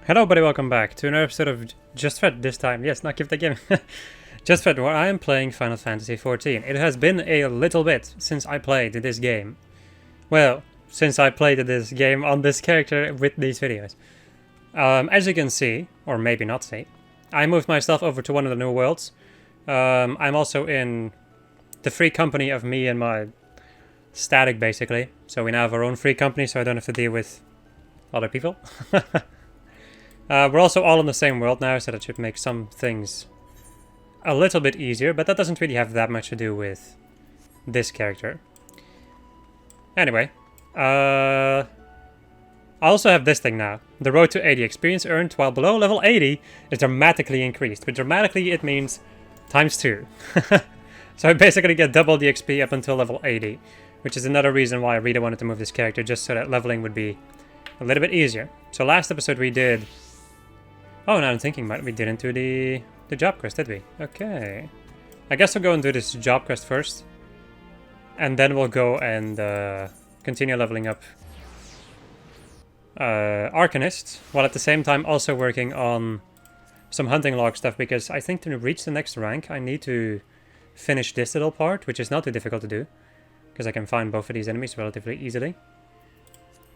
Hello, everybody, welcome back to another episode of Just Fed this time. Yes, not Give the Game. Just Fed, where I am playing Final Fantasy XIV. It has been a little bit since I played this game. Well, since I played this game on this character with these videos. As you can see, or maybe not see, I moved myself over to one of the new worlds. I'm also in the free company of me and my static, basically. So we now have our own free company, so I don't have to deal with other people. We're also all in the same world now, so that should make some things a little bit easier, but that doesn't really have that much to do with this character. Anyway, I also have this thing now. The road to 80 experience earned while below level 80 is dramatically increased. But dramatically, it means times 2. So I basically get double the XP up until level 80, which is another reason why I really wanted to move this character, just so that leveling would be a little bit easier. So last episode we did... Oh, now I'm thinking about it, we didn't do the job quest, did we? Okay. I guess we'll go and do this job quest first. And then we'll go and continue leveling up Arcanist, while at the same time also working on some hunting log stuff, because I think to reach the next rank I need to finish this little part, which is not too difficult to do, because I can find both of these enemies relatively easily.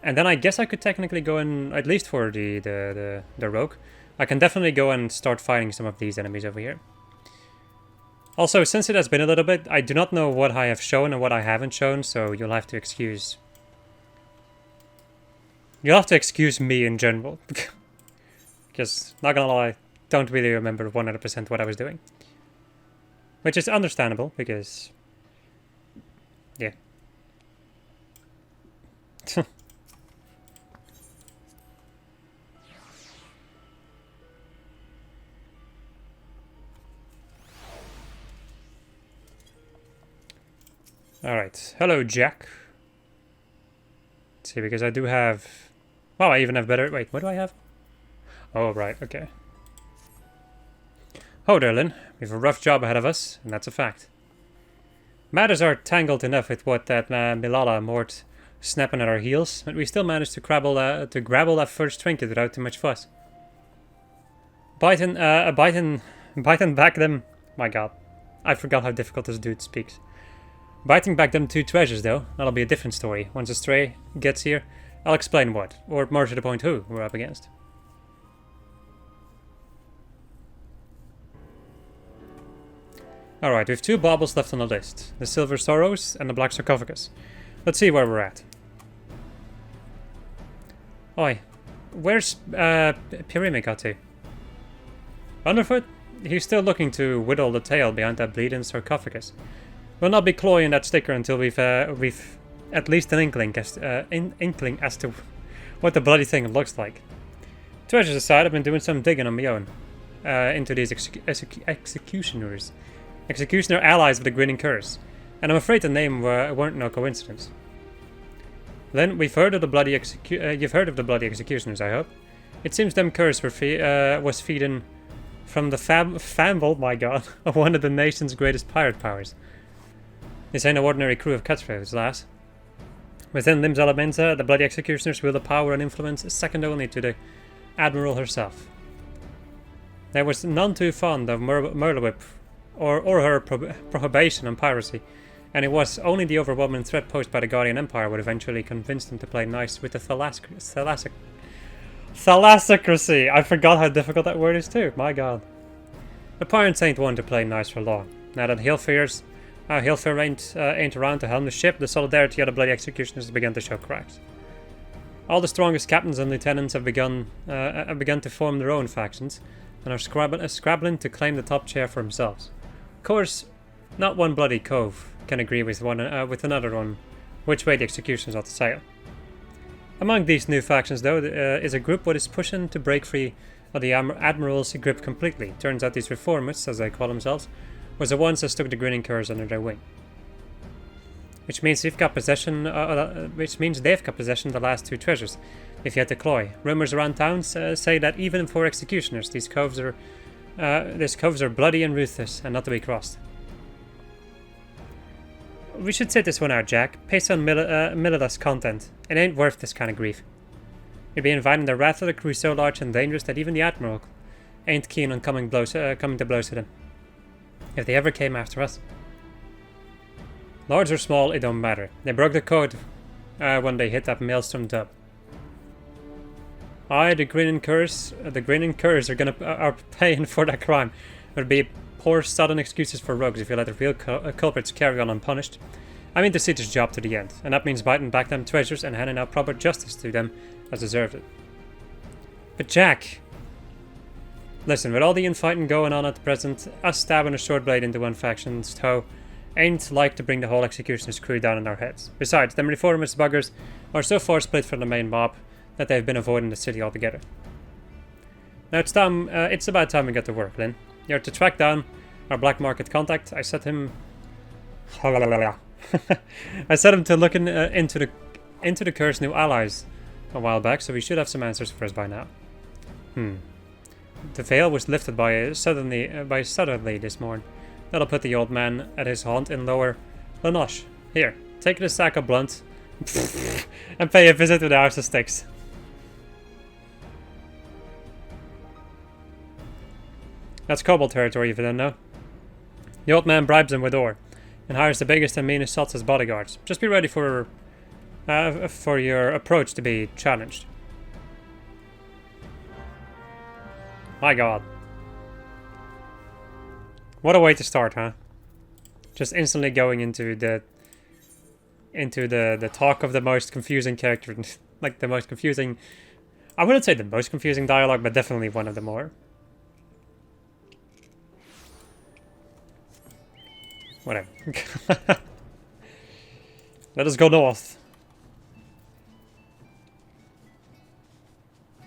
And then I guess I could technically go in, at least for the rogue, I can definitely go and start fighting some of these enemies over here. Also, since it has been a little bit, I do not know what I have shown and what I haven't shown, so you'll have to excuse... You'll have to excuse me in general. Because, not gonna lie, don't really remember 100% what I was doing. Which is understandable, because... Yeah. Alright, hello Jack. Let's see, because I do have... Wow, I even have better... Wait, what do I have? Oh, right, okay. Oh, Derlin, we have a rough job ahead of us, and that's a fact. Matters are tangled enough with what that Milala Mort snapping at our heels, but we still managed to grabble that first trinket without too much fuss. Biting back them... My god, I forgot how difficult this dude speaks. Biting back them 2 treasures, though, that'll be a different story. Once Astray gets here, I'll explain what, or more to the point who, we're up against. Alright, we have 2 baubles left on the list. The Silver Sorrows and the Black Sarcophagus. Let's see where we're at. Oi, where's Pyramid got to? Underfoot? He's still looking to whittle the tail behind that bleeding sarcophagus. We'll not be cloying that sticker until we've at least an inkling as to what the bloody thing looks like. Treasures aside, I've been doing some digging on my own into these executioners. Executioner allies of the Grinning Curse, and I'm afraid the name weren't no coincidence. Then we've heard of the bloody you've heard of the bloody executioners, I hope. It seems them curse was feeding from the famble, my god, of one of the nation's greatest pirate powers. This ain't no ordinary crew of cutthroats, lass. Within Lim's Elementa, the bloody executioners wield a power and influence second only to the Admiral herself. There was none too fond of Murlewhip or her prohibition on piracy, and it was only the overwhelming threat posed by the Guardian Empire would eventually convince them to play nice with the thalassocracy. I forgot how difficult that word is too, my god. The pirates ain't one to play nice for long. Now that Hillfair ain't around to helm the ship, the solidarity of the bloody executioners has begun to show cracks. All the strongest captains and lieutenants have begun to form their own factions, and are scrabbling to claim the top chair for themselves. Of course, not one bloody cove can agree with another on which way the executioners ought to sail. Among these new factions, though, is a group what is pushing to break free of the Admiral's grip completely. Turns out these reformists, as they call themselves, was the ones that took the Grinning Curse under their wing. Which means they've got possession of the last 2 treasures, if you had to cloy. Rumors around town say that even for executioners, these coves are bloody and ruthless, and not to be crossed. We should sit this one out, Jack. Pace on Milida's content. It ain't worth this kind of grief. You'd be inviting the wrath of the crew so large and dangerous that even the Admiral ain't keen on coming to blows with them. If they ever came after us. Large or small, it don't matter. They broke the code when they hit that Maelstrom dub. Aye, the grinning curs are paying for that crime. There'd be poor sudden excuses for rogues if you let the real culprits carry on unpunished. I mean to see this job to the end, and that means biting back them treasures and handing out proper justice to them as deserved it. But Jack! Listen, with all the infighting going on at present, us stabbing a short blade into one faction's toe ain't like to bring the whole executioner's crew down on our heads. Besides, them reformist buggers are so far split from the main mob that they've been avoiding the city altogether. Now it's about time we get to work, Lynn. You're to track down our black market contact. I set him I set him to look into the cursed new allies a while back, so we should have some answers for us by now. The veil was lifted suddenly this morning. That'll put the old man at his haunt in Lower Lanoche. Here, take the sack of blunt and pay a visit to the House of Sticks. That's Kobold territory if you don't know. The old man bribes him with ore and hires the biggest and meanest sots as bodyguards. Just be ready for your approach to be challenged. My god. What a way to start, huh? Just instantly going into the talk of the most confusing character, like the most confusing. I wouldn't say the most confusing dialogue, but definitely one of the more. Whatever. Let us go north.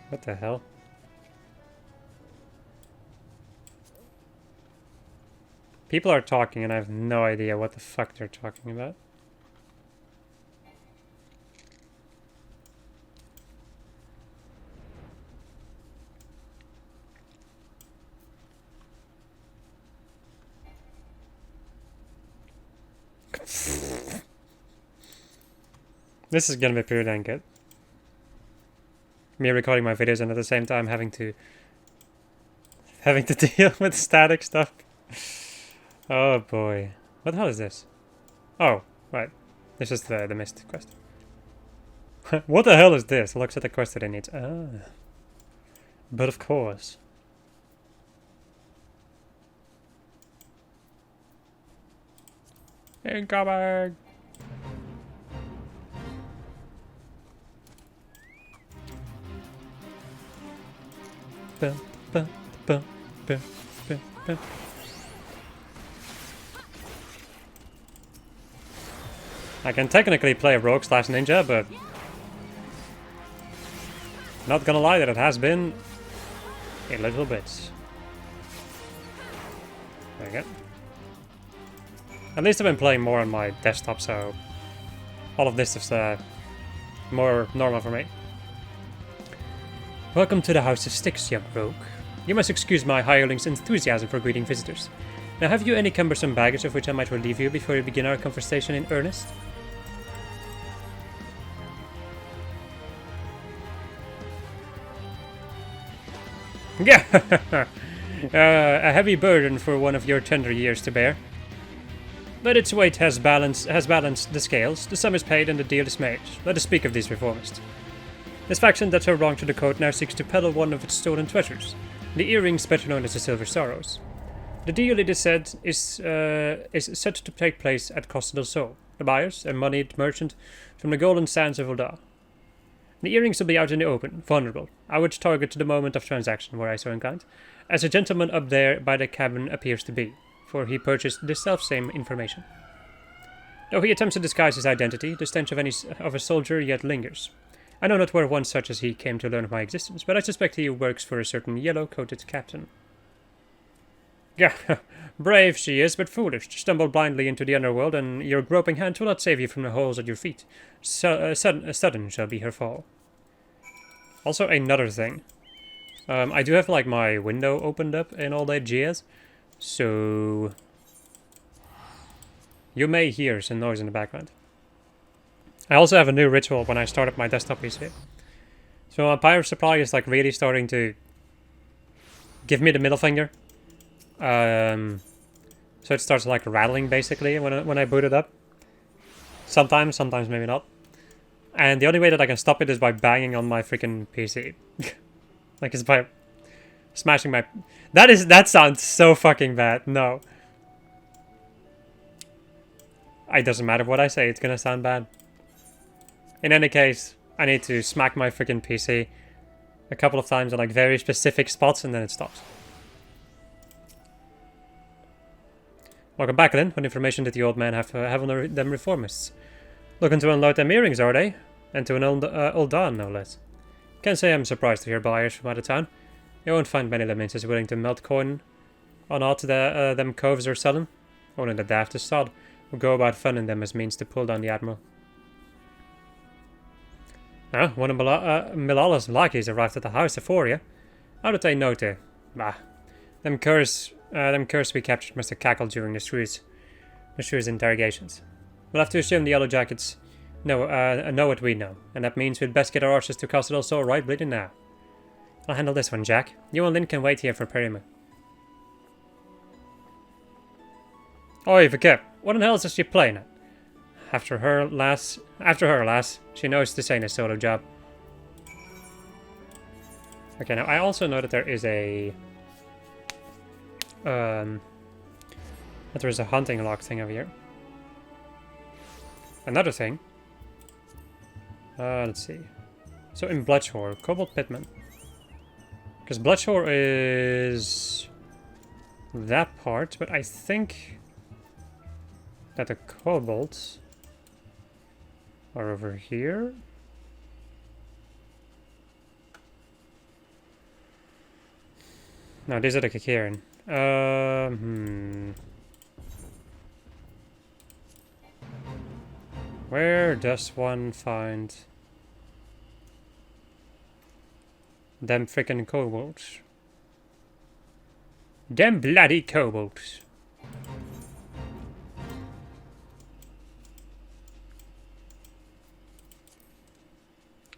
What the hell? People are talking and I have no idea what the fuck they're talking about. This is gonna be pretty dang good. Me recording my videos and at the same time having to deal with static stuff. Oh boy. What the hell is this? Oh, right. This is the missed quest. What the hell is this? Looks at the quest that I need. Ah. But of course. Incoming! Bum, bum, bum, bum, bum, bum. I can technically play rogue / ninja, but not gonna lie that it has been a little bit. There we go. At least I've been playing more on my desktop, so all of this is more normal for me. Welcome to the House of Sticks, young rogue. You must excuse my hireling's enthusiasm for greeting visitors. Now, have you any cumbersome baggage of which I might relieve you before we begin our conversation in earnest? Yeah, a heavy burden for one of your tender years to bear. But its weight has balanced the scales, the sum is paid and the deal is made. Let us speak of these reformists. This faction that so wrong to the code now seeks to peddle one of its stolen treasures, the earrings better known as the Silver Sorrows. The deal, it is said, is set to take place at Costa del Sol, the buyers, a moneyed merchant from the golden sands of Ulda. The earrings will be out in the open, vulnerable. I would target the moment of transaction, were I so inclined, as a gentleman up there by the cabin appears to be, for he purchased this self-same information. Though he attempts to disguise his identity, the stench of a soldier yet lingers. I know not where one such as he came to learn of my existence, but I suspect he works for a certain yellow-coated captain. Yeah, brave she is, but foolish, to stumble blindly into the underworld, and your groping hand will not save you from the holes at your feet. Sudden shall be her fall. Also, another thing. I do have, like, my window opened up and all that jazz, so you may hear some noise in the background. I also have a new ritual when I start up my desktop PC. So my power supply is like really starting to give me the middle finger. So it starts like rattling basically when I boot it up. Sometimes maybe not. And the only way that I can stop it is by banging on my freaking PC. Like it's by smashing my... That sounds so fucking bad. No. It doesn't matter what I say, it's gonna sound bad. In any case, I need to smack my freaking PC a couple of times on like very specific spots and then it stops. Welcome back then. What information did the old man have on them reformists? Looking to unload them earrings, are they? And to an old Don, no less. Can't say I'm surprised to hear buyers from out of town. You won't find many lemons willing to melt coin on all them coves are selling. Only the daftest sod will go about funding them as means to pull down the admiral. One of Milala's lackeys arrived at the house afore you. How did they know to? Bah. Them curs we captured must have cackled during the Shrew's interrogations. We'll have to assume the Yellow Jackets know what we know, and that means we'd best get our archers to Castle del Sol right bleeding now. I'll handle this one, Jack. You and Lynn can wait here for Perryman. Oi, Vikip, what in the hell is she playing at? After her, lass. She knows this ain't a solo job. Okay, now I also know that there is a... that there's a hunting log thing over here. Another thing. Let's see. So in Bloodshore, Cobalt Pitman. Because Bloodshore is... that part, but I think... that the Kobolds are over here. No, these are the Kakiran. Where does one find them frickin' kobolds? Them bloody kobolds.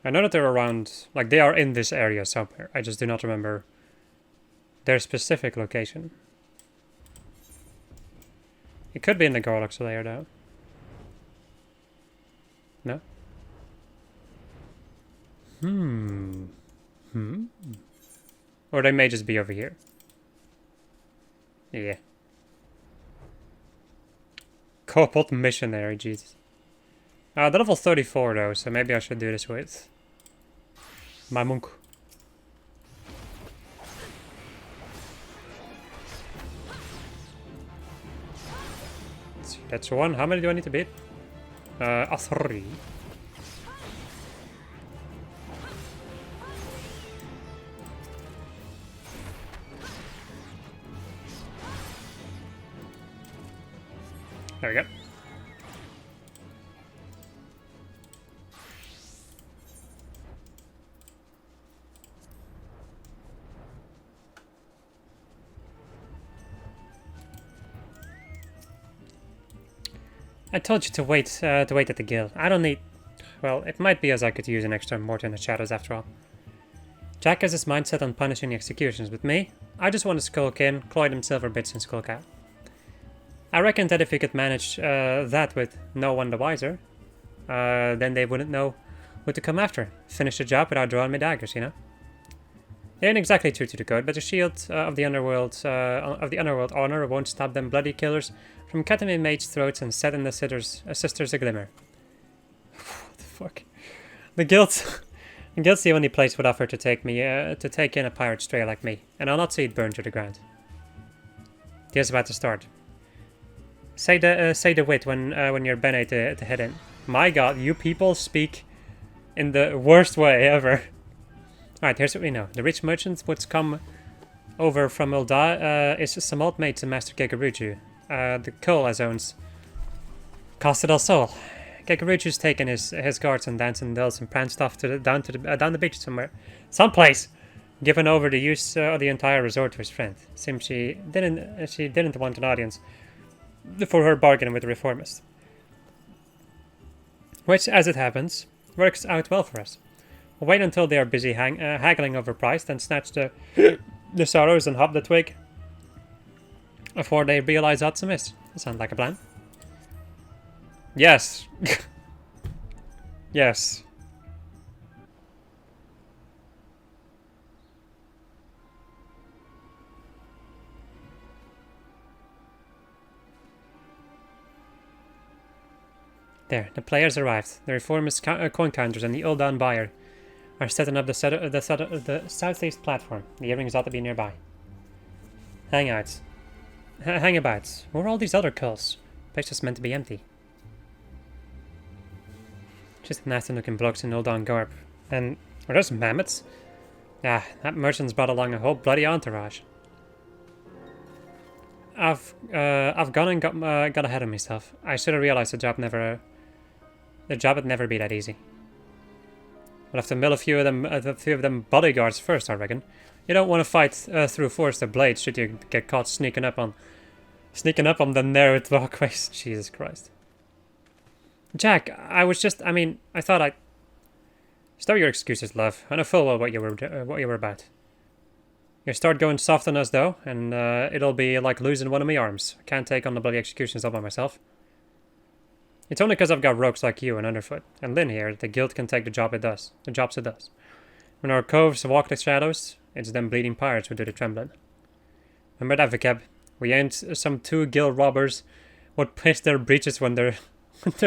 I know that they're around, like they are in this area somewhere. I just do not remember their specific location. It could be in the Garlock's lair though. No? Or they may just be over here. Yeah. Kobold missionary, Jesus. The level 34 though, so maybe I should do this with my monk. Let's see, that's one. How many do I need to beat? 3. There we go. I told you to wait at the guild. I don't need... Well, it might be as I could use an extra mortar in the shadows after all. Jack has his mind set on punishing the executions, but me? I just want to skulk in, cloy them silver bits and skulk out. I reckon that if we could manage that with no one the wiser, then they wouldn't know what to come after. Finish the job without drawing my daggers, you know? They ain't exactly true to the code, but the shield of the underworld honor won't stop them bloody killers from cutting in mages' throats and setting the sisters a glimmer. What the fuck? The guild's the only place would offer to take in a pirate stray like me, and I'll not see it burn to the ground. The year's about to start. Say the wit when you're Bene to head in. My God, you people speak in the worst way ever. Alright, here's what we know. The rich merchant would come over from Ulda is some old mate to Master Gegaruju. The Cole as owns Casa del Sol. Gegaruju's taken his guards and dancing dolls and pranced off down the beach somewhere. Someplace! Given over the use of the entire resort to his friend. Seems she didn't want an audience for her bargain with the reformists. Which, as it happens, works out well for us. Wait until they are busy haggling over price, then snatch the sorrows and hop the twig before they realize that's a miss. That sounds like a plan. Yes. Yes. There, the players arrived. The reformist coin counters and the Uldan buyer are setting up the southeast platform. The earrings ought to be nearby. Hangouts. Hangabouts. Where are all these other cults? Place is meant to be empty. Just nasty looking blokes in Uldan garb. And are those mammoths? Ah, that merchant's brought along a whole bloody entourage. I've gone and got ahead of myself. I should have realized the job would never be that easy. We'll have to mill a few of them bodyguards first, I reckon. You don't want to fight through force of blades should you get caught sneaking up on the narrow walkways. Jesus Christ. Jack, I thought I'd... Stow your excuses, love. I know full well what you were about. You start going soft on us, though, and it'll be like losing one of my arms. I can't take on the bloody executions all by myself. It's only because I've got rogues like you and Underfoot, and Lynn here, the guild can take the jobs it does. When our coves walk the shadows, it's them bleeding pirates who do the trembling. Remember that, ffXIV? We ain't some 2 guild robbers would piss their breeches when their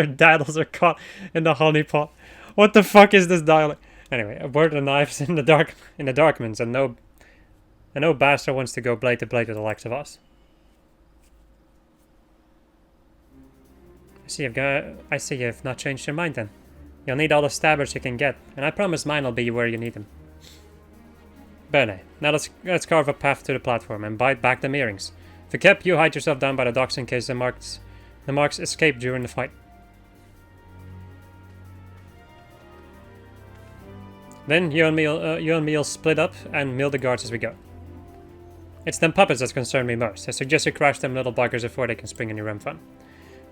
daddles are caught in the honeypot. What the fuck is this dialect? Anyway, a word of knives in the darkmans, and no bastard wants to go blade to blade with the likes of us. I see you've not changed your mind then. You'll need all the stabbers you can get, and I promise mine will be where you need them. Bene, now let's carve a path to the platform and bite back the earrings. ffXIV, you hide yourself down by the docks in case the marks escape during the fight. Then you and me'll split up and mill the guards as we go. It's them puppets that concern me most. I suggest you crash them little buggers before they can spring any rum fun.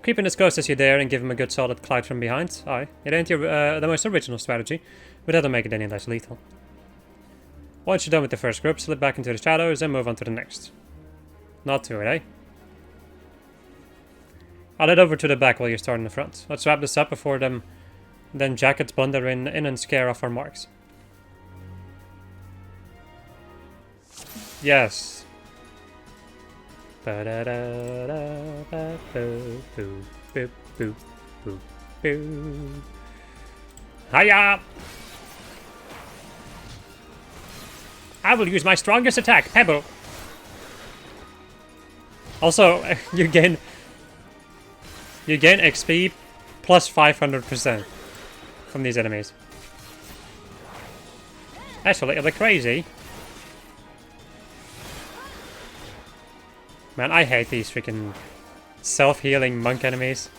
Creep in as close as you dare and give him a good solid clout from behind. Aye, it ain't the most original strategy, but that'll make it any less lethal. Once you're done with the first group, slip back into the shadows and move on to the next. Not to it, eh? I'll head over to the back while you start in the front. Let's wrap this up before then jackets blunder in and scare off our marks. Yes. Hiya! I will use my strongest attack, Pebble. Also, you gain XP plus 500% from these enemies. That's a little bit crazy. Man, I hate these freaking self-healing monk enemies.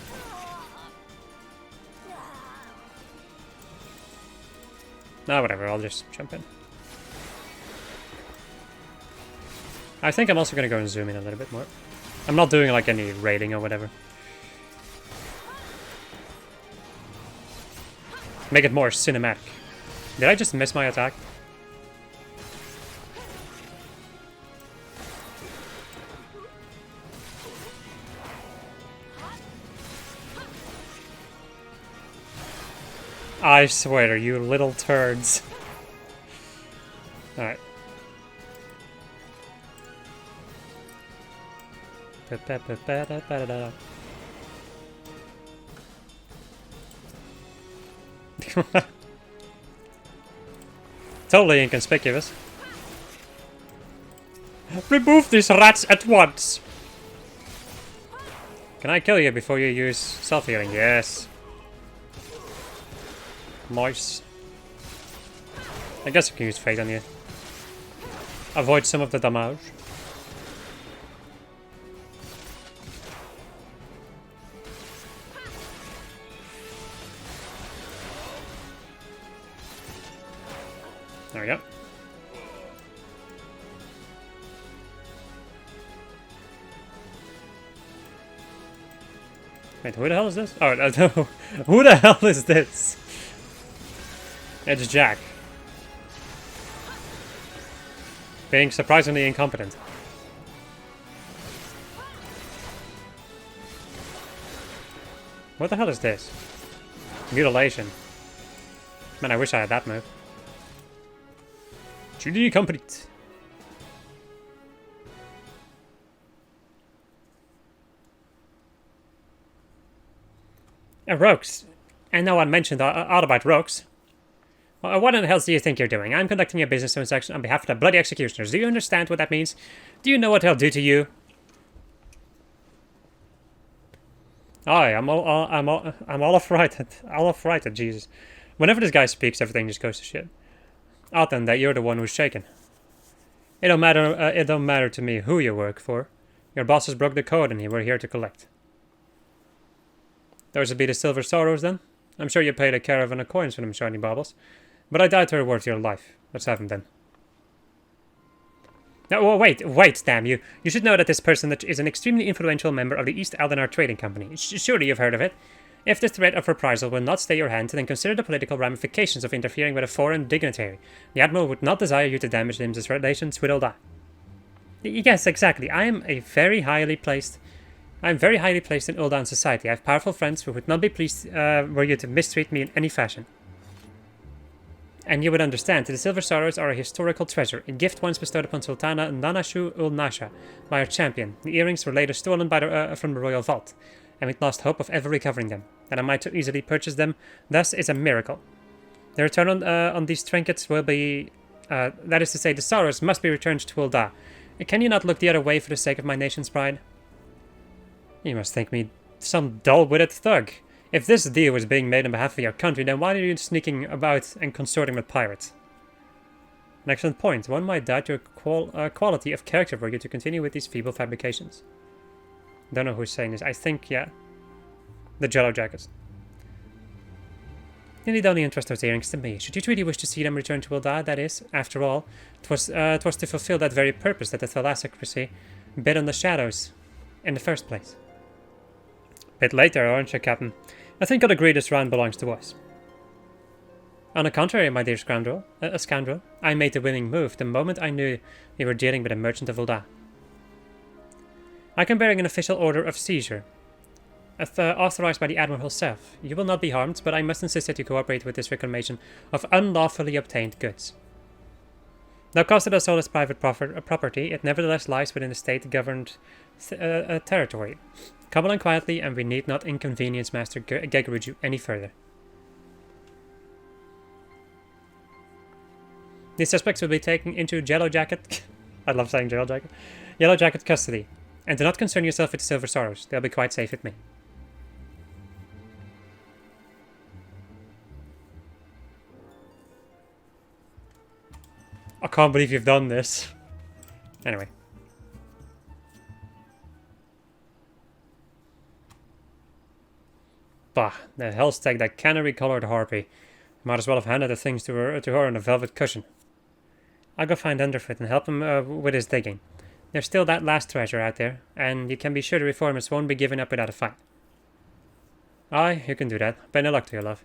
Nah, whatever, I'll just jump in. I think I'm also going to go and zoom in a little bit more. I'm not doing like any raiding or whatever. Make it more cinematic. Did I just miss my attack? I swear, you little turds. Alright. Totally inconspicuous. Remove these rats at once! Can I kill you before you use self-healing? Yes. Nice. I guess I can use Fate on you. Avoid some of the damage. There we go. Wait, who the hell is this? Oh, no. Who the hell is this? It's Jack. Being surprisingly incompetent. What the hell is this? Mutilation. Man, I wish I had that move. Duty complete. Rogues. And no one mentioned all about rogues. Well, what in the hell do you think you're doing? I'm conducting a business transaction on behalf of the bloody executioners. Do you understand what that means? Do you know what they'll do to you? Aye, I'm all frightened, Jesus. Whenever this guy speaks, everything just goes to shit. Odd then that you're the one who's shaken. It don't matter to me who you work for. Your bosses broke the code and we're here to collect. Those would be the Silver Sorrows then? I'm sure you paid a caravan of coins for them shiny baubles. But I doubt they're worth your life. Let's have them then. No, wait, damn you. You should know that this person is an extremely influential member of the East Aldenar Trading Company. Surely you've heard of it. If the threat of reprisal will not stay your hand, then consider the political ramifications of interfering with a foreign dignitary. The Admiral would not desire you to damage his relations with Ul'dah. Yes, exactly. I'm very highly placed in Ul'dah society. I have powerful friends who would not be pleased were you to mistreat me in any fashion. And you would understand that the Silver Sorrows are a historical treasure, a gift once bestowed upon Sultana Nanashu ul Nasha by her champion. The earrings were later stolen from the royal vault, and we'd lost hope of ever recovering them. That I might so easily purchase them, thus is a miracle. The return on these trinkets will be... that is to say, the Sorrows must be returned to Ul'dah. Can you not look the other way for the sake of my nation's pride? You must think me some dull-witted thug. If this deal was being made on behalf of your country, then why are you sneaking about and consorting with pirates? An excellent point. One might doubt your quality of character were you to continue with these feeble fabrications. Don't know who's saying this. I think, yeah. The Jello Jackets. They need only entrust those earrings to me. Should you truly wish to see them return to Ul'dah, that is, after all, 'twas to fulfill that very purpose that the Thalassocracy bid on the shadows in the first place. Bit later, aren't you, Captain? I think I'd agree this round belongs to us. On the contrary, my dear scoundrel, I made the winning move the moment I knew we were dealing with a merchant of Ul'dah. I can bear an official order of seizure, authorized by the Admiral himself. You will not be harmed, but I must insist that you cooperate with this reclamation of unlawfully obtained goods. Though costed us all as private property, it nevertheless lies within the state-governed territory. Come along quietly, and we need not inconvenience Master Gegaruju any further. These suspects will be taken into Yellow Jacket... I love saying Yellow Jacket. Yellow Jacket custody. And do not concern yourself with the Silver Sorrows. They'll be quite safe with me. I can't believe you've done this. Anyway. Bah, the hell's take that canary-colored harpy. Might as well have handed the things to her on a velvet cushion. I'll go find Underfoot and help him with his digging. There's still that last treasure out there, and you can be sure the reformers won't be given up without a fight. Aye, you can do that. Better luck to you, love.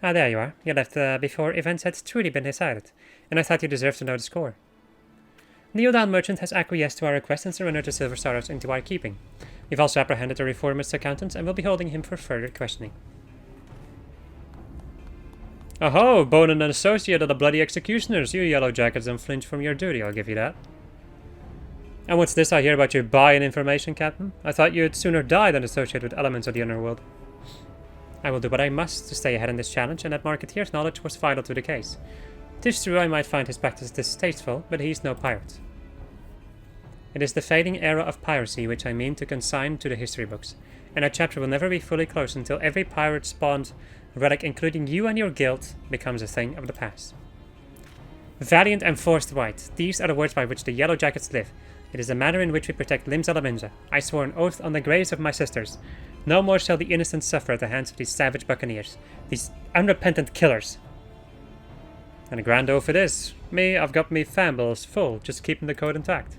Ah, there you are. You left before events had truly been decided, and I thought you deserved to know the score. The Ul'dah merchant has acquiesced to our request and surrendered the Silver Sorrows into our keeping. We've also apprehended the reformist accountant and will be holding him for further questioning. Oh, bone and an associate of the bloody executioners. You Yellow Jackets don't flinch from your duty, I'll give you that. And what's this I hear about you buying information, Captain? I thought you'd sooner die than associate with elements of the underworld. I will do what I must to stay ahead in this challenge, and that Marketeer's knowledge was vital to the case. 'Tis true I might find his practice distasteful, but he's no pirate. It is the fading era of piracy which I mean to consign to the history books, and our chapter will never be fully closed until every pirate-spawned relic, including you and your guild, becomes a thing of the past. Valiant and forced white, these are the words by which the Yellow Jackets live. It is the manner in which we protect Limsa. I swore an oath on the graves of my sisters. No more shall the innocent suffer at the hands of these savage buccaneers, these unrepentant killers. And a grand oath it is. I've got me fambles full, just keeping the code intact.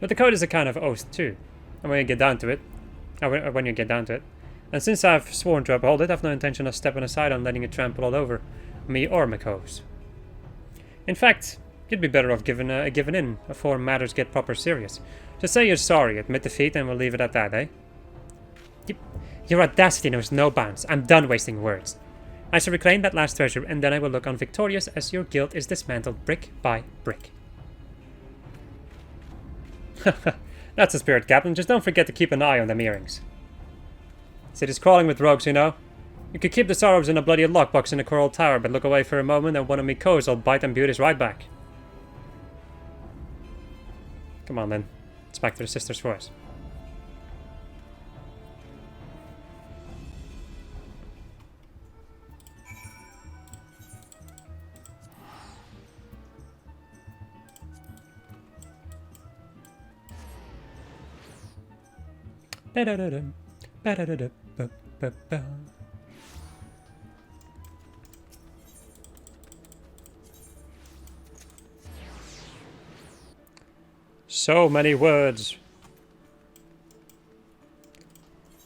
But the code is a kind of oath too, and when you get down to it, when you get down to it. And since I've sworn to uphold it, I've no intention of stepping aside and letting it trample all over me or my coast. In fact, you'd be better off giving in before matters get proper serious. Just say you're sorry, admit defeat, and we'll leave it at that, eh? Your audacity knows no bounds. I'm done wasting words. I shall reclaim that last treasure, and then I will look on victorious as your guild is dismantled brick by brick. That's the spirit, Captain. Just don't forget to keep an eye on them earrings. City's crawling with rogues, you know. You could keep the sorrows in a bloody lockbox in the coral tower, but look away for a moment and one of me co's will bite them beauties right back. Come on then. It's back to the sister's voice. So many words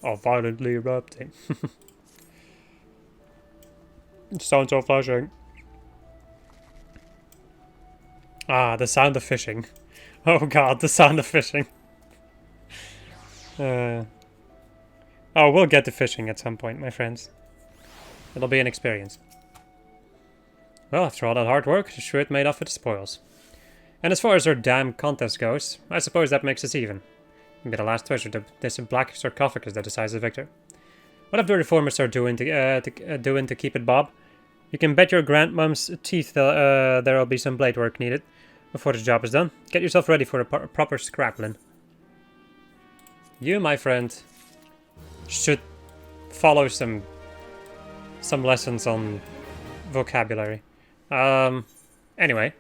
are violently erupting. It sounds so flashing. Ah, the sound of fishing. Oh god, the sound of fishing. Oh, we'll get to fishing at some point, my friends. It'll be an experience. Well, after all that hard work, sure it made off with the spoils. And as far as our damn contest goes, I suppose that makes us even. Maybe the last treasure, this black sarcophagus that decides the victor. What if the reformers are doing to keep it, Bob? You can bet your grandmom's teeth there'll be some blade work needed before the job is done. Get yourself ready for a proper scrappling. You, my friend, should follow some lessons on vocabulary. Anyway,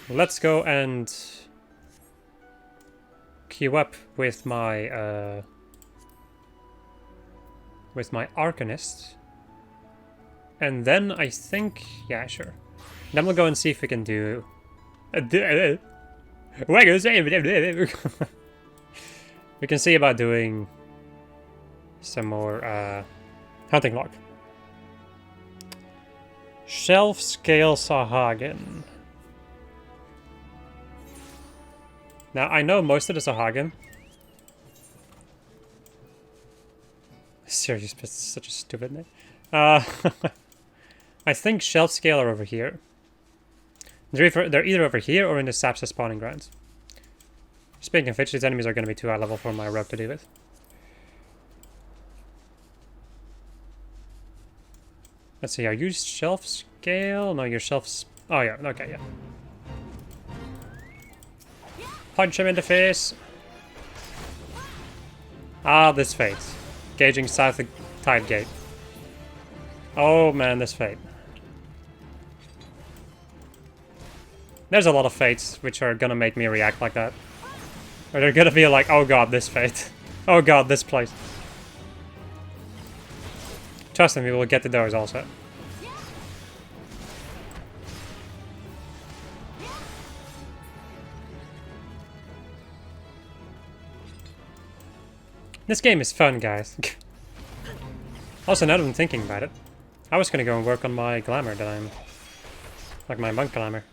let's go and queue up with my Arcanist, and then I think, yeah, sure. Then we'll go and see if we can do. We can see about doing some more hunting log. Shelf scale Sahagin. Now I know most of the Sahagin. Serious, but such a stupid name. I think shelf scale are over here. They're either over here or in the Sapsa spawning grounds. Speaking of which, these enemies are going to be too high level for my rogue to deal with. Let's see, are you shelf scale? No, you're shelf... Oh yeah, okay, yeah. Punch him in the face! Ah, this fate. Gauging south of Tide Gate. Oh man, this fate. There's a lot of fates which are gonna make me react like that. Or they're gonna be like, oh god, this fate. Oh god, this place. Trust me, we will get to those also. This game is fun, guys. Also, now that I'm thinking about it, I was gonna go and work on my glamour that I'm... like my monk glamour.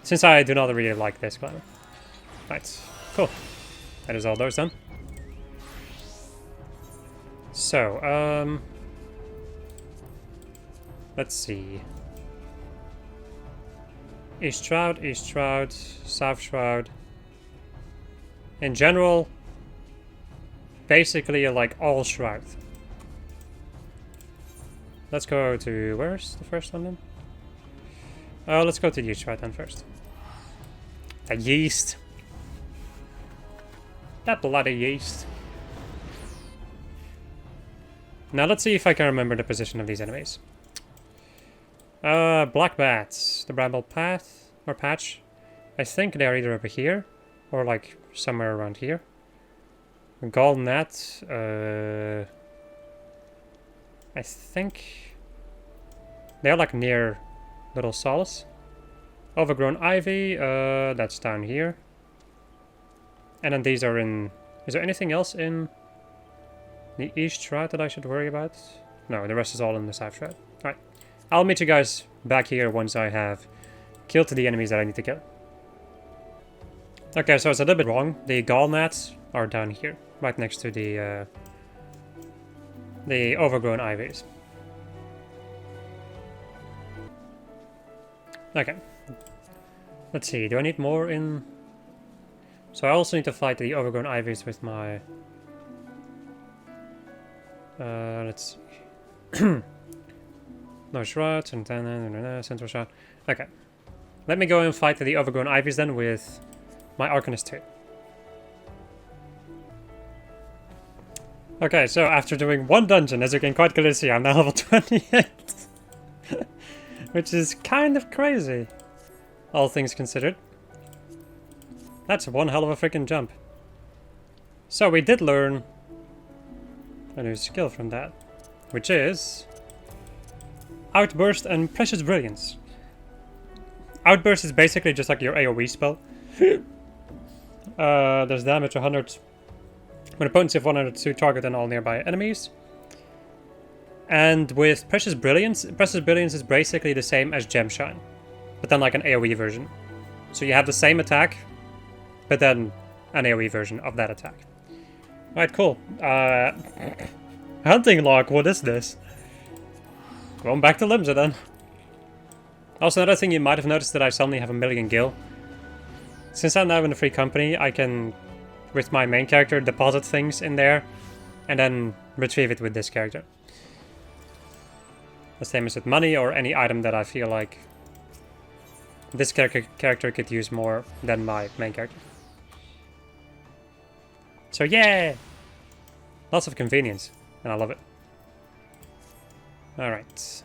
Since I do not really like this glamour. Right, cool. That is all those done. So, let's see. East Shroud, South Shroud. In general, basically like all Shroud. Let's go to... where's the first one then? Let's go to the East Shroud then first. The yeast. That bloody yeast. Now let's see if I can remember the position of these enemies. Black Bats. The Bramble Path, or Patch. I think they're either over here, or like somewhere around here. Golden Net. I think they're like near Little Solace. Overgrown Ivy, that's down here. And then these are in... Is there anything else in the east shroud that I should worry about? No, the rest is all in the south shroud. Alright. I'll meet you guys back here once I have killed the enemies that I need to kill. Okay, so it's a little bit wrong. The gall mats are down here, right next to the overgrown ivies. Okay. Let's see, do I need more in... So I also need to fight the overgrown ivies with my... let's see. No shrouds, and then central shroud. Okay. Let me go and fight the overgrown ivies then with my Arcanist 2. Okay, so after doing one dungeon, as you can quite clearly see, I'm now level 28. Which is kind of crazy, all things considered. That's one hell of a freaking jump. So we did learn a new skill from that, which is Outburst and Precious Brilliance. Outburst is basically just like your AoE spell. There's damage 100 when opponents have 100 to target and all nearby enemies. And with Precious Brilliance is basically the same as Gem Shine, but then like an AoE version. So you have the same attack, but then an AoE version of that attack. Alright, cool. Hunting log, what is this? Going back to Limsa then. Also, another thing you might have noticed that I suddenly have a million gil. Since I'm now in a free company, I can, with my main character, deposit things in there, and then retrieve it with this character. The same as with money or any item that I feel like this character could use more than my main character. So yeah! Lots of convenience, and I love it. Alright.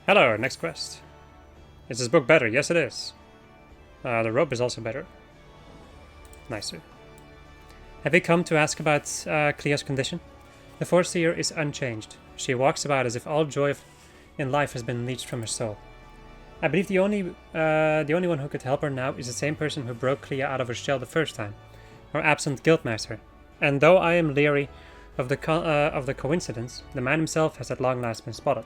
Hello, next quest. Is this book better? Yes, it is. The rope is also better. Nicer. Have you come to ask about Cleo's condition? The Foreseer is unchanged. She walks about as if all joy in life has been leached from her soul. I believe the only one who could help her now is the same person who broke Clea out of her shell the first time, our absent Guildmaster. And though I am leery of the coincidence, the man himself has at long last been spotted.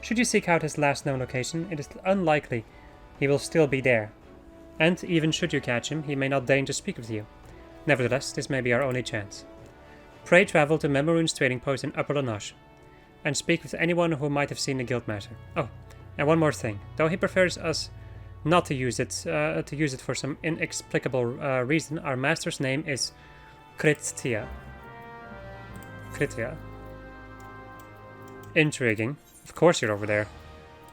Should you seek out his last known location, it is unlikely he will still be there. And even should you catch him, he may not deign to speak with you. Nevertheless, this may be our only chance. Pray travel to Memorune's trading post in Upper Lanoche, and speak with anyone who might have seen the Guildmaster. Oh, and one more thing. Though he prefers us not to use it for some inexplicable reason, our master's name is Kritia. Kritia. Intriguing. Of course you're over there.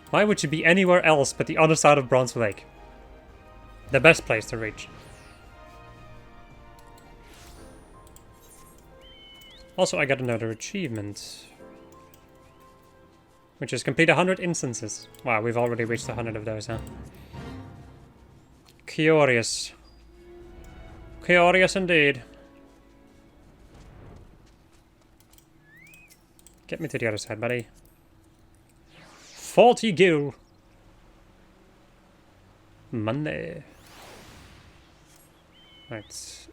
Why would you be anywhere else but the other side of Bronze Lake? The best place to reach. Also, I got another achievement, which is complete 100 instances. Wow, we've already reached 100 of those, huh? Curious. Curious indeed. Get me to the other side, buddy. 40 gil. Monday. Right.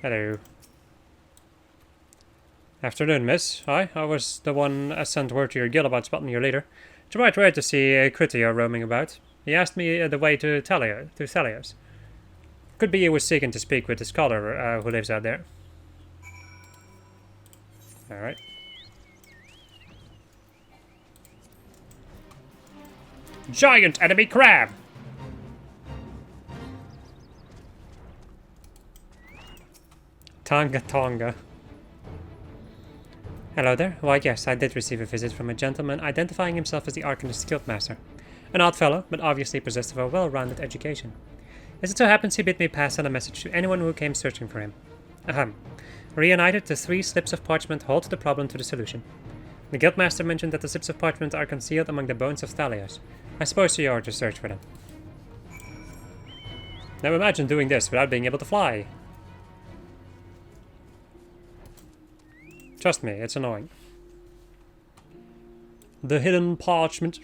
Hello. Afternoon, miss. I was the one sent word to your guild about spotting your leader. It's right rare to see Kritia roaming about. He asked me the way to Thalios. Could be he was seeking to speak with the scholar who lives out there. Alright. Giant enemy crab! Tonga. Hello there. Why, yes, I did receive a visit from a gentleman identifying himself as the Arcanist Guildmaster. An odd fellow, but obviously possessed of a well-rounded education. As it so happens, he bid me pass on a message to anyone who came searching for him. Ahem. Reunited, the 3 slips of parchment hold the problem to the solution. The Guildmaster mentioned that the slips of parchment are concealed among the bones of Thalios. I suppose you are to search for them. Now imagine doing this without being able to fly. Trust me, it's annoying. The hidden parchment.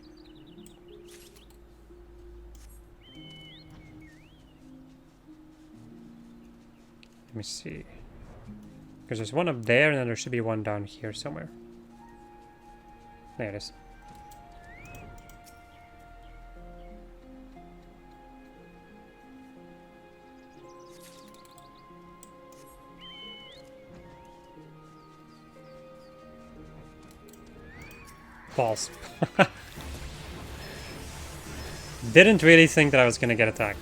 me see. Because there's one up there, and then there should be one down here somewhere. There it is. Balls. Didn't really think that I was gonna get attacked.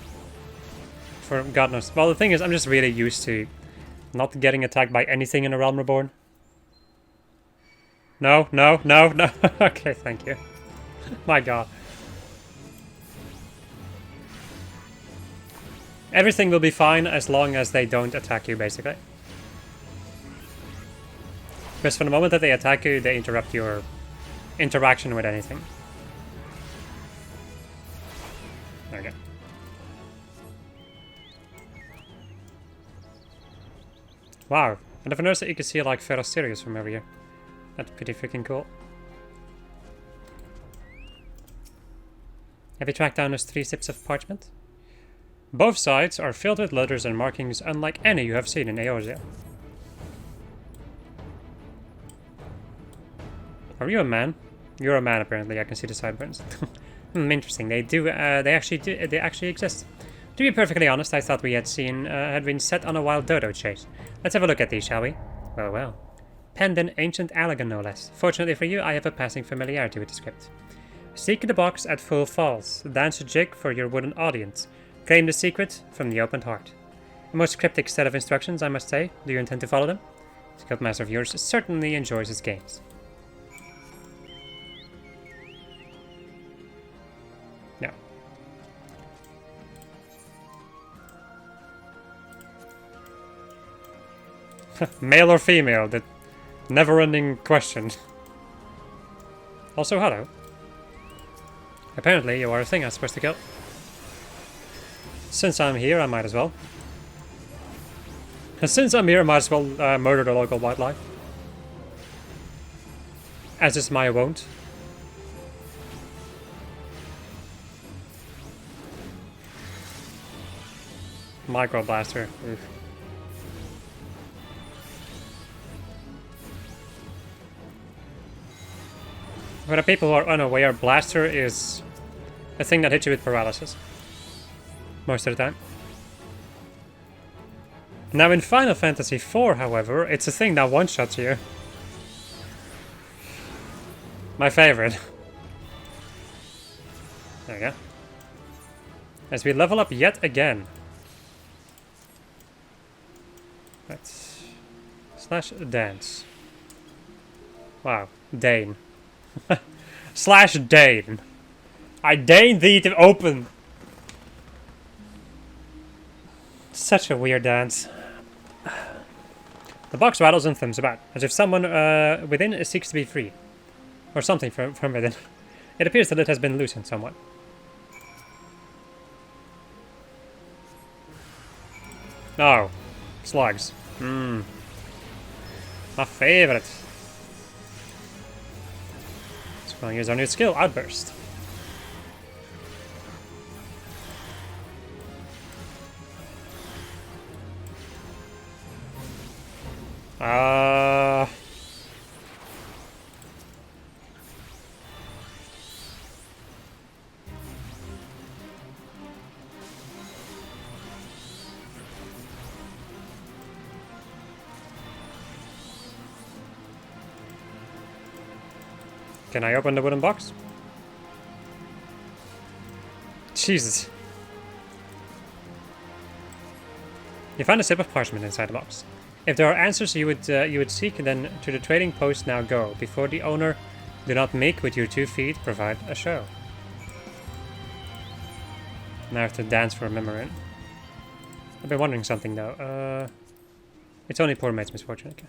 For God knows. Well, the thing is, I'm just really used to not getting attacked by anything in a Realm Reborn. No, no, no, no. Okay, thank you. My God. Everything will be fine as long as they don't attack you, basically. Because from the moment that they attack you, they interrupt your interaction with anything. There we go. Wow, I never noticed that you could see like Ferrosirius from over here. That's pretty freaking cool. Have you tracked down those 3 slips of parchment? Both sides are filled with letters and markings unlike any you have seen in Eorzea. Are you a man? You're a man, apparently. I can see the sideburns. Interesting. They actually exist. To be perfectly honest, I thought we had been set on a wild dodo chase. Let's have a look at these, shall we? Well, well. Penned in ancient Allagan, no less. Fortunately for you, I have a passing familiarity with the script. Seek the box at full falls. Dance a jig for your wooden audience. Claim the secret from the opened heart. A most cryptic set of instructions, I must say. Do you intend to follow them? The Guildmaster of yours certainly enjoys his games. No. Male or female? The never-ending question. Also, hello. Apparently, you are a thing I'm supposed to kill. Since I'm here, I might as well. And since I'm here, I might as well murder the local wildlife. As is my wont. Micro blaster. Oof. For the people who are unaware, blaster is a thing that hits you with paralysis. Most of the time. Now in Final Fantasy IV, however, it's a thing that one-shots you. My favorite. There we go. As we level up yet again. Let's slash dance. Wow, Dane. Slash Dane. I deign thee to open. Such a weird dance. The box rattles and thumps about, as if someone within seeks to be free. Or something from within. It appears that it has been loosened somewhat. Oh. Slugs. Mmm. My favorite. Let's go and use our new skill, Outburst. Can I open the wooden box? Jesus. You find a slip of parchment inside the box. If there are answers you would seek, then to the trading post now go. Before the owner, do not make with your 2 feet, provide a show. Now I have to dance for a memory. I've been wondering something though. It's only poor mate's misfortune, okay.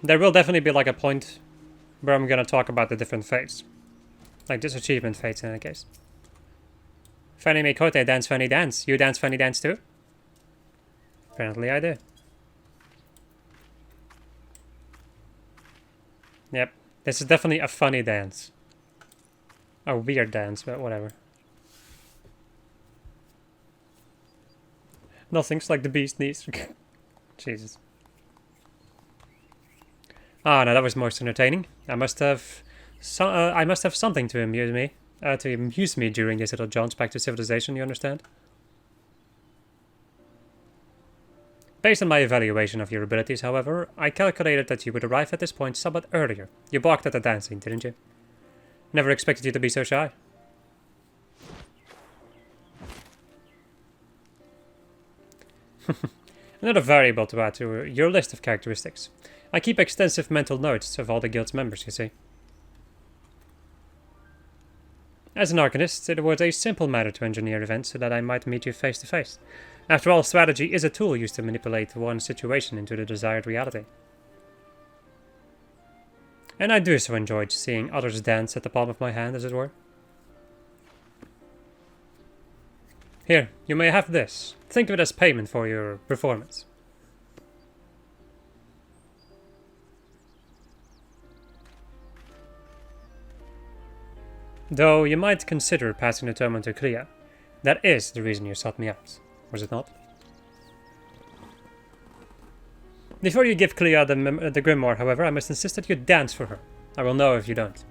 There will definitely be like a point where I'm gonna talk about the different fates. Like this achievement fates in any case. Funny Mikote dance funny dance. You dance funny dance too? Apparently I do. Yep. This is definitely a funny dance. A weird dance, but whatever. Nothing's like the beast needs. Jesus. Ah, no, that was most entertaining. I must have something to amuse me. During these little jaunts back to civilization, you understand? Based on my evaluation of your abilities, however, I calculated that you would arrive at this point somewhat earlier. You balked at the dancing, didn't you? Never expected you to be so shy. Another variable to add to your list of characteristics. I keep extensive mental notes of all the guild's members, you see. As an arcanist, it was a simple matter to engineer events so that I might meet you face to face. After all, strategy is a tool used to manipulate one situation into the desired reality. And I do so enjoyed seeing others dance at the palm of my hand, as it were. Here, you may have this. Think of it as payment for your performance. Though you might consider passing the tome on to Kriya. That is the reason you sought me out, was it not? Before you give Kriya the grimoire, however, I must insist that you dance for her. I will know if you don't.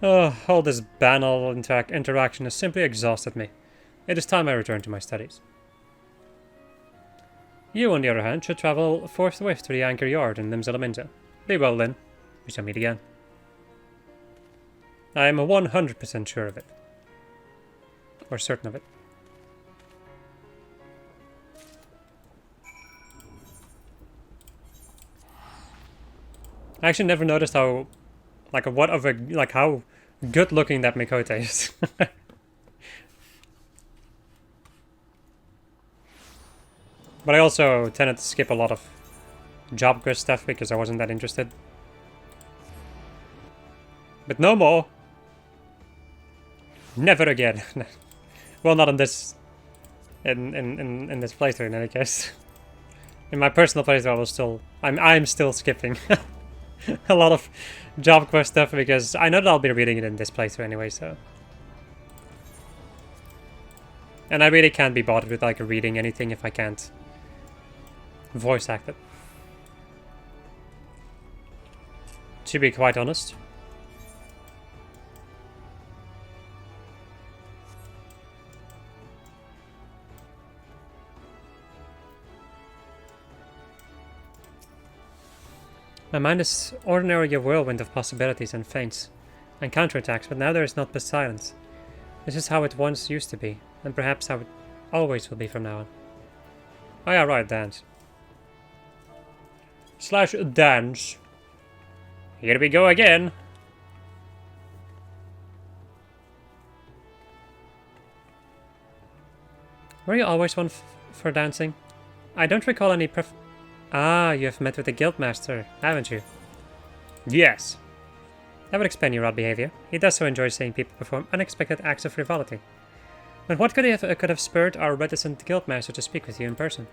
Oh, all this banal interaction has simply exhausted me. It is time I return to my studies. You, on the other hand, should travel forthwith to the anchor yard in Nimzalaminza. Be well, then. We shall meet again. I am 100% sure of it. Or certain of it. I actually never noticed how, how good looking that Mikote is. But I also tended to skip a lot of job quest stuff because I wasn't that interested. But no more. Never again. Well, not in this in this playthrough in any case. In my personal playthrough I'm still skipping a lot of job quest stuff because I know that I'll be reading it in this playthrough anyway, so. And I really can't be bothered with reading anything if I can't voice act it. To be quite honest. My mind is ordinarily a whirlwind of possibilities and feints and counterattacks, but now there is naught but silence. This is how it once used to be, and perhaps how it always will be from now on. Oh yeah, right, dance. / dance. Here we go again. Were you always one for dancing? I don't recall any Ah, you have met with the Guildmaster, haven't you? Yes. That would explain your odd behavior. He does so enjoy seeing people perform unexpected acts of frivolity. But what could have spurred our reticent Guildmaster to speak with you in person?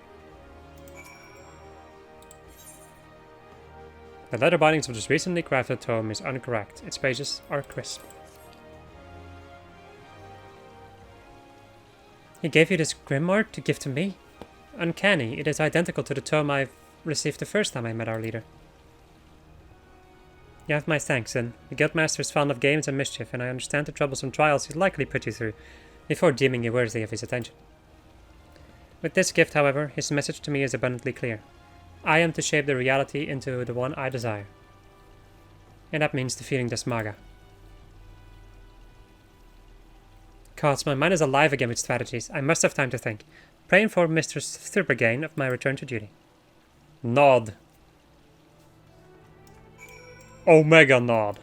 The letter bindings of this recently crafted tome is incorrect. Its pages are crisp. He gave you this grimoire to give to me? Uncanny. It is identical to the tome I received the first time I met our leader. You have my thanks, then. The Guildmaster is fond of games and mischief, and I understand the troublesome trials he'd likely put you through before deeming you worthy of his attention. With this gift, however, his message to me is abundantly clear. I am to shape the reality into the one I desire. And that means defeating this Maga. Gods, my mind is alive again with strategies. I must have time to think. Pray inform Mistress Thurbergain of my return to duty. Nod. Omega nod.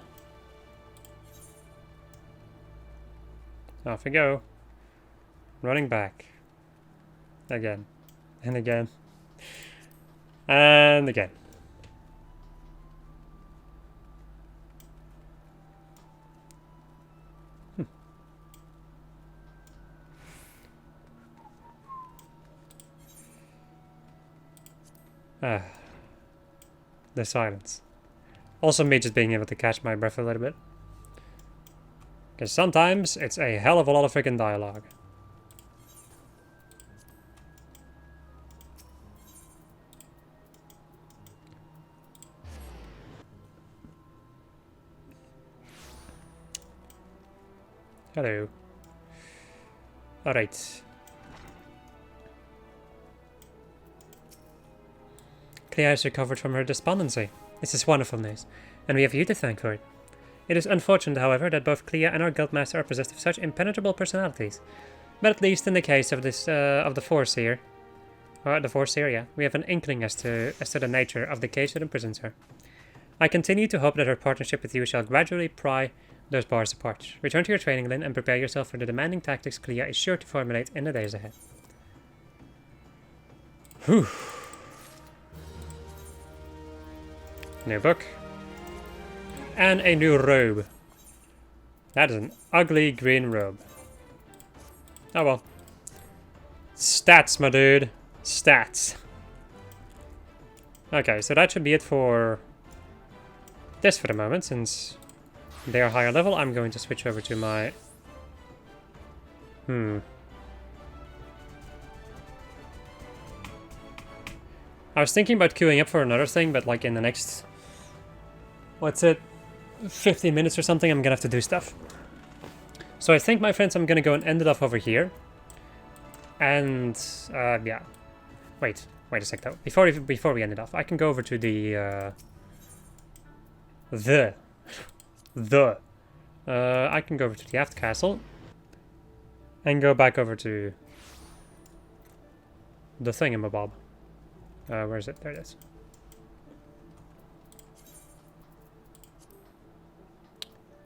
Off we go. Running back. Again. And again. And again. The silence. Also me just being able to catch my breath a little bit. Because sometimes it's a hell of a lot of freaking dialogue. Hello. Alright. Clea has recovered from her despondency. This is wonderful news, and we have you to thank for it. It is unfortunate, however, that both Clea and our Guildmaster are possessed of such impenetrable personalities. But at least in the case of this, of the Foreseer, we have an inkling as to the nature of the cage that imprisons her. I continue to hope that her partnership with you shall gradually pry those bars apart. Return to your training, Lynn, and prepare yourself for the demanding tactics Clea is sure to formulate in the days ahead. Whew. New book. And a new robe. That is an ugly green robe. Oh well. Stats, my dude. Stats. Okay, so that should be it for this for the moment, since they are higher level. I'm going to switch over to my... I was thinking about queuing up for another thing, but like in the next... What's it? 15 minutes or something, I'm gonna have to do stuff. So I think, my friends, I'm gonna go and end it off over here. And, yeah. Wait a sec though. Before we end it off, I can go over to the, I can go over to the aft castle. And go back over to the thingamabob. Where is it? There it is.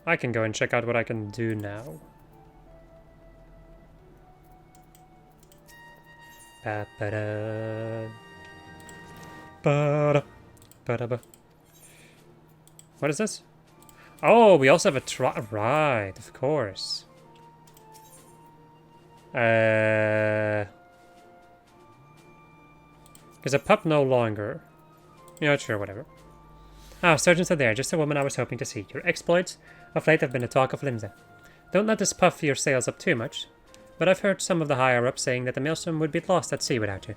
I can go and check out what I can do now. What is this? Oh, we also have a right, of course. Is a pup no longer? Yeah, sure, whatever. Ah, sergeants are there, just a woman I was hoping to see. Your exploits of late have been the talk of Lindsay. Don't let this puff your sails up too much, but I've heard some of the higher-ups saying that the Maelstrom would be lost at sea without you.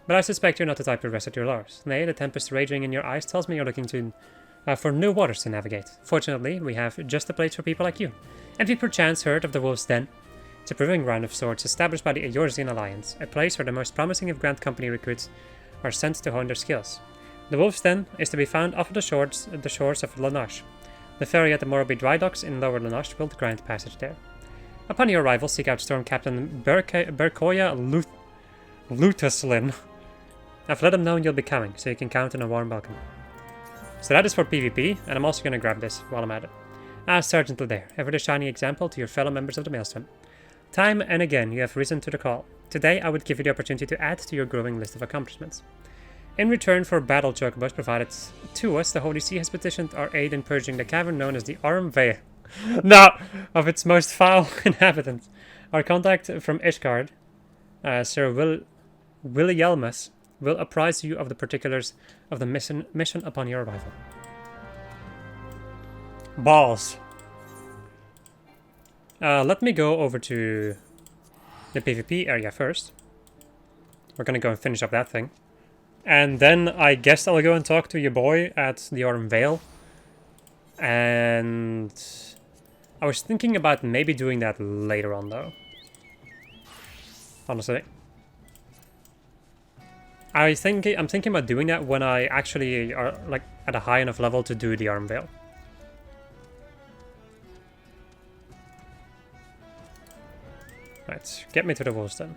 But I suspect you're not the type to rest at your laurels. Nay, the tempest raging in your eyes tells me you're looking for new waters to navigate. Fortunately, we have just the place for people like you. Have you perchance heard of the Wolf's Den? It's a proving ground of sorts established by the Eorzean Alliance, a place where the most promising of Grand Company recruits are sent to hone their skills. The Wolf's Den is to be found off the shores of Lanache. The ferry at the Morrowby dry docks in Lower Lanache will grant passage there. Upon your arrival, seek out Storm Captain Berkoya Lutuslin. I've let him know you'll be coming, so you can count on a warm welcome. So that is for PvP, and I'm also going to grab this while I'm at it. Ah, Sergeant Ladair, ever the shining example to your fellow members of the Maelstrom. Time and again you have risen to the call. Today I would give you the opportunity to add to your growing list of accomplishments. In return for battle chocobos provided to us, the Holy See has petitioned our aid in purging the cavern known as the Arm Vale. Now, of its most foul inhabitants. Our contact from Ishgard, Sir Willielmus, will apprise you of the particulars of the mission upon your arrival. Balls. Let me go over to the PvP area first. We're gonna go and finish up that thing. And then I guess I'll go and talk to your boy at the Arm Vale. And I was thinking about maybe doing that later on though. Honestly. I'm thinking about doing that when I actually are like at a high enough level to do the Arm Vale. Right, get me to the wolves then.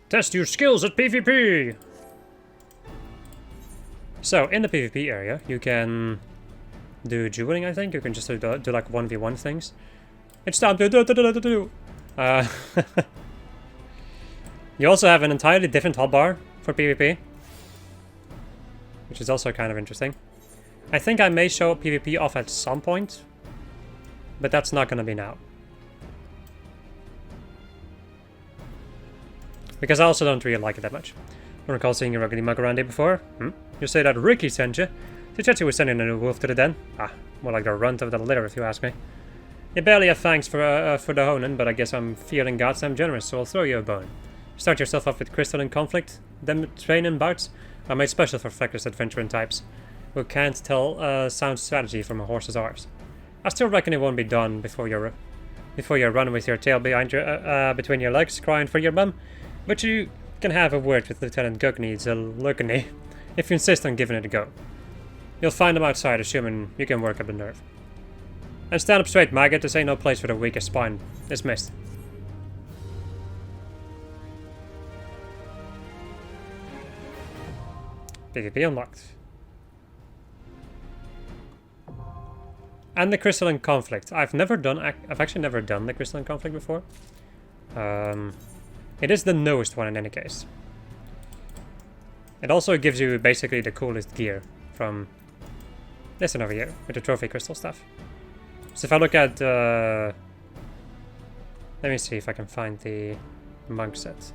Test your skills at PvP! So, in the PvP area, you can do dueling, I think. You can just do like 1v1 things. It's time to do. You also have an entirely different hotbar for PvP, which is also kind of interesting. I think I may show PvP off at some point, but that's not going to be now. Because I also don't really like it that much. I recall seeing a ruggedy mug around here before. You say that Ricky sent you? Suggest you were sending a new wolf to the den? Ah, more like the runt of the litter if you ask me. You barely have thanks for the honing, but I guess I'm feeling goddamn generous, so I'll throw you a bone. Start yourself off with Crystal in Conflict, then training bouts are made special for feckless adventuring types. who can't tell a sound strategy from a horse's arse. I still reckon it won't be done before you run with your tail behind your between your legs, crying for your bum. But you can have a word with Lieutenant Gugneeds Lurkany if you insist on giving it a go. You'll find him outside, assuming you can work up a nerve. And stand up straight, maggot. This ain't no place for the weakest spine. Dismissed. PvP unlocked. And the Crystalline Conflict. I've actually never done the Crystalline Conflict before. It is the newest one in any case. It also gives you basically the coolest gear from this one over here, with the trophy crystal stuff. So if I look at, let me see if I can find the monk set.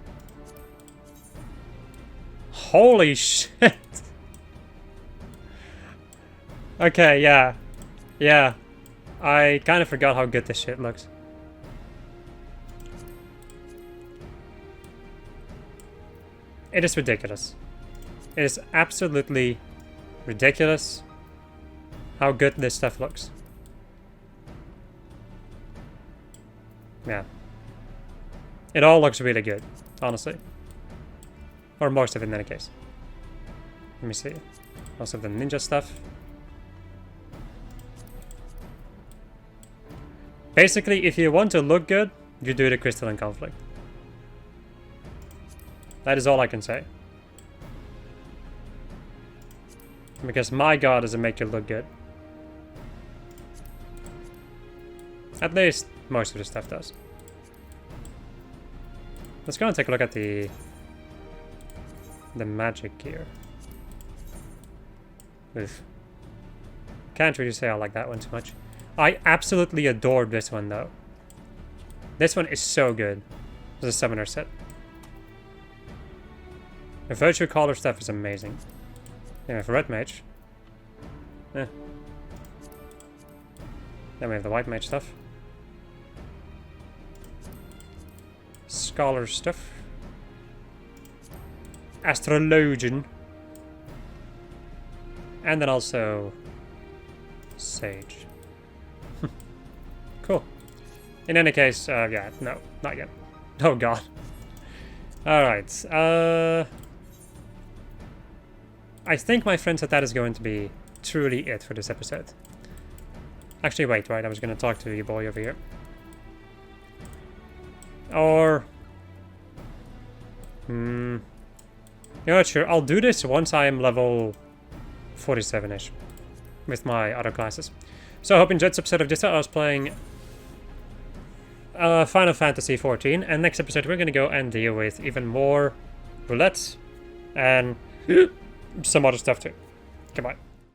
Holy shit! Okay, yeah. Yeah. I kind of forgot how good this shit looks. It is ridiculous. It is absolutely ridiculous how good this stuff looks. Yeah. It all looks really good, honestly. Or most of it in any case. Let me see. Most of the ninja stuff. Basically, if you want to look good, you do the Crystalline Conflict. That is all I can say. Because my god, does it make you look good. At least most of the stuff does. Let's go and take a look at the magic gear. Oof. Can't really say I like that one too much. I absolutely adore this one though. This one is so good. It's a summoner set. The Virtue Caller stuff is amazing. Yeah, for Red Mage. Yeah. Then we have the White Mage stuff. Scholar stuff. Astrologian. And then also Sage. Cool. In any case, yeah, no, not yet. Oh god. Alright, I think, my friends, that is going to be truly it for this episode. Actually, wait, right, I was going to talk to you boy over here. Or... you know what, sure, I'll do this once I am level 47-ish. With my other classes. So I hope you enjoyed this episode of Just I was playing Final Fantasy XIV. And next episode we're going to go and deal with even more roulette. And some other stuff too. Goodbye.